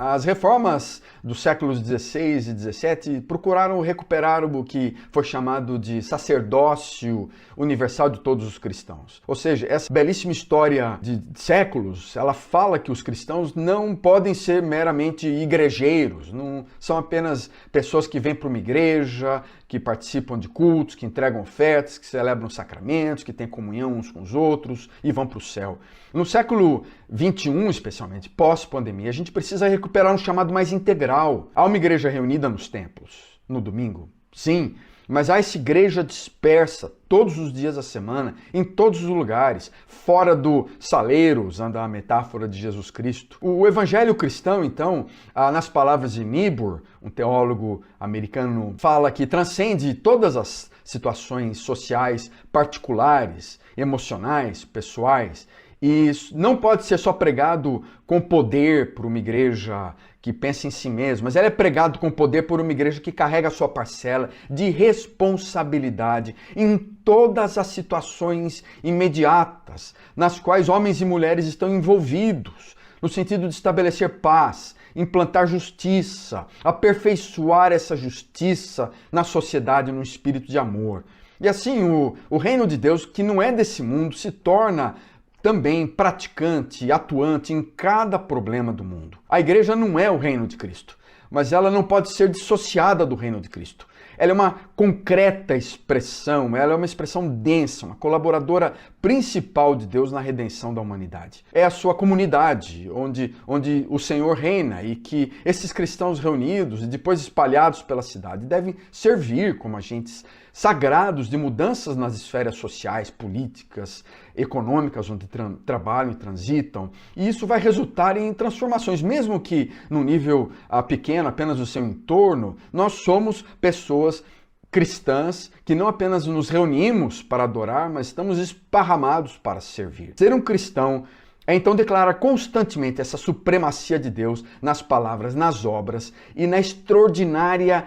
As reformas dos séculos XVI e XVII procuraram recuperar o que foi chamado de sacerdócio universal de todos os cristãos. Ou seja, essa belíssima história de séculos, ela fala que os cristãos não podem ser meramente igrejeiros, não são apenas pessoas que vêm para uma igreja, que participam de cultos, que entregam ofertas, que celebram sacramentos, que têm comunhão uns com os outros e vão para o céu. No século XXI, especialmente, pós-pandemia, a gente precisa recuperar um chamado mais integral. Há uma igreja reunida nos templos, no domingo, sim, mas há essa igreja dispersa todos os dias da semana, em todos os lugares, fora do saleiro, usando a metáfora de Jesus Cristo. O evangelho cristão, então, nas palavras de Niebuhr, um teólogo americano, fala que transcende todas as situações sociais particulares, emocionais, pessoais, e não pode ser só pregado com poder por uma igreja que pensa em si mesma, mas ela é pregado com poder por uma igreja que carrega a sua parcela de responsabilidade em todas as situações imediatas nas quais homens e mulheres estão envolvidos, no sentido de estabelecer paz, implantar justiça, aperfeiçoar essa justiça na sociedade num espírito de amor. E assim, o reino de Deus, que não é desse mundo, se torna também praticante, atuante em cada problema do mundo. A igreja não é o reino de Cristo, mas ela não pode ser dissociada do reino de Cristo. Ela é uma concreta expressão, ela é uma expressão densa, uma colaboradora principal de Deus na redenção da humanidade. É a sua comunidade, onde o Senhor reina e que esses cristãos reunidos e depois espalhados pela cidade devem servir como agentes sagrados de mudanças nas esferas sociais, políticas, econômicas, onde trabalham e transitam. E isso vai resultar em transformações, mesmo que no nível pequeno, apenas do seu entorno, nós somos pessoas cristãs que não apenas nos reunimos para adorar, mas estamos esparramados para servir. Ser um cristão é então declarar constantemente essa supremacia de Deus nas palavras, nas obras e na extraordinária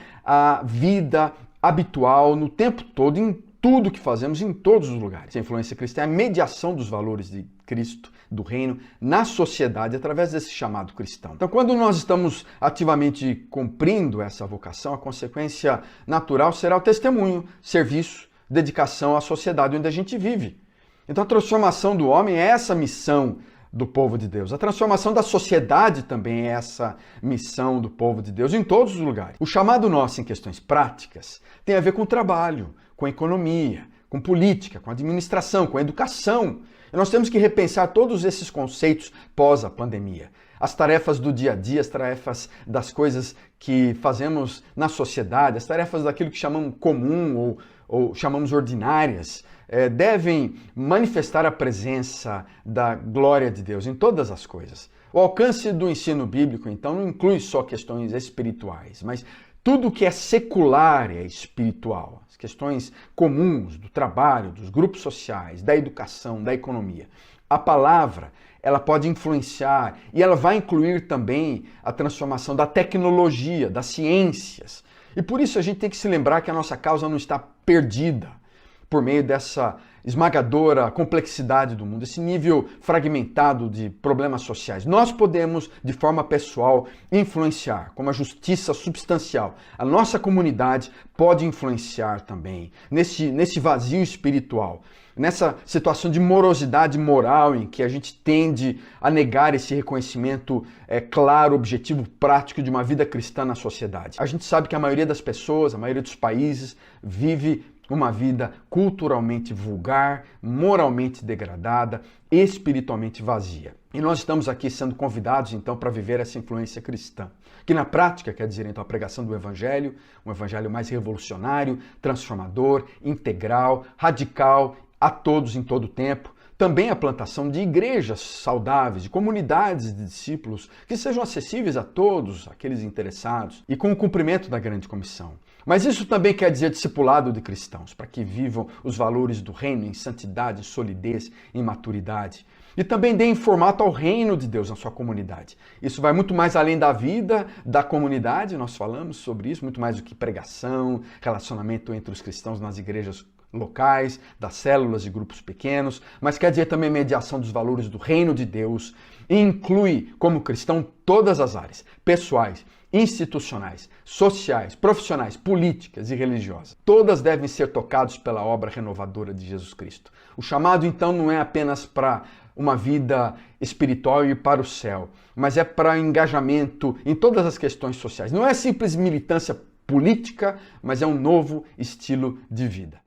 vida habitual, no tempo todo, em tudo que fazemos, em todos os lugares. A influência cristã é a mediação dos valores de Cristo, do reino, na sociedade, através desse chamado cristão. Então, quando nós estamos ativamente cumprindo essa vocação, a consequência natural será o testemunho, serviço, dedicação à sociedade onde a gente vive. Então, a transformação do homem é essa missão do povo de Deus. A transformação da sociedade também é essa missão do povo de Deus em todos os lugares. O chamado nosso em questões práticas tem a ver com o trabalho, com a economia, com política, com a administração, com a educação. E nós temos que repensar todos esses conceitos pós a pandemia. As tarefas do dia a dia, as tarefas das coisas que fazemos na sociedade, as tarefas daquilo que chamamos comum ou chamamos ordinárias, devem manifestar a presença da glória de Deus em todas as coisas. O alcance do ensino bíblico, então, não inclui só questões espirituais, mas tudo que é secular é espiritual. As questões comuns do trabalho, dos grupos sociais, da educação, da economia. A palavra, ela pode influenciar e ela vai incluir também a transformação da tecnologia, das ciências. E por isso a gente tem que se lembrar que a nossa causa não está perdida por meio dessa esmagadora complexidade do mundo, esse nível fragmentado de problemas sociais. Nós podemos, de forma pessoal, influenciar com uma justiça substancial. A nossa comunidade pode influenciar também nesse vazio espiritual, nessa situação de morosidade moral em que a gente tende a negar esse reconhecimento claro, objetivo, prático de uma vida cristã na sociedade. A gente sabe que a maioria das pessoas, a maioria dos países vive uma vida culturalmente vulgar, moralmente degradada, espiritualmente vazia. E nós estamos aqui sendo convidados, então, para viver essa influência cristã, que na prática quer dizer, então, a pregação do Evangelho, um Evangelho mais revolucionário, transformador, integral, radical, a todos em todo tempo. Também a plantação de igrejas saudáveis, de comunidades de discípulos que sejam acessíveis a todos aqueles interessados e com o cumprimento da grande comissão. Mas isso também quer dizer discipulado de cristãos, para que vivam os valores do reino em santidade, solidez, em maturidade. E também deem formato ao reino de Deus na sua comunidade. Isso vai muito mais além da vida da comunidade, nós falamos sobre isso, muito mais do que pregação, relacionamento entre os cristãos nas igrejas locais, das células e grupos pequenos, mas quer dizer também mediação dos valores do reino de Deus e inclui, como cristão, todas as áreas, pessoais, institucionais, sociais, profissionais, políticas e religiosas. Todas devem ser tocadas pela obra renovadora de Jesus Cristo. O chamado, então, não é apenas para uma vida espiritual e para o céu, mas é para engajamento em todas as questões sociais. Não é simples militância política, mas é um novo estilo de vida.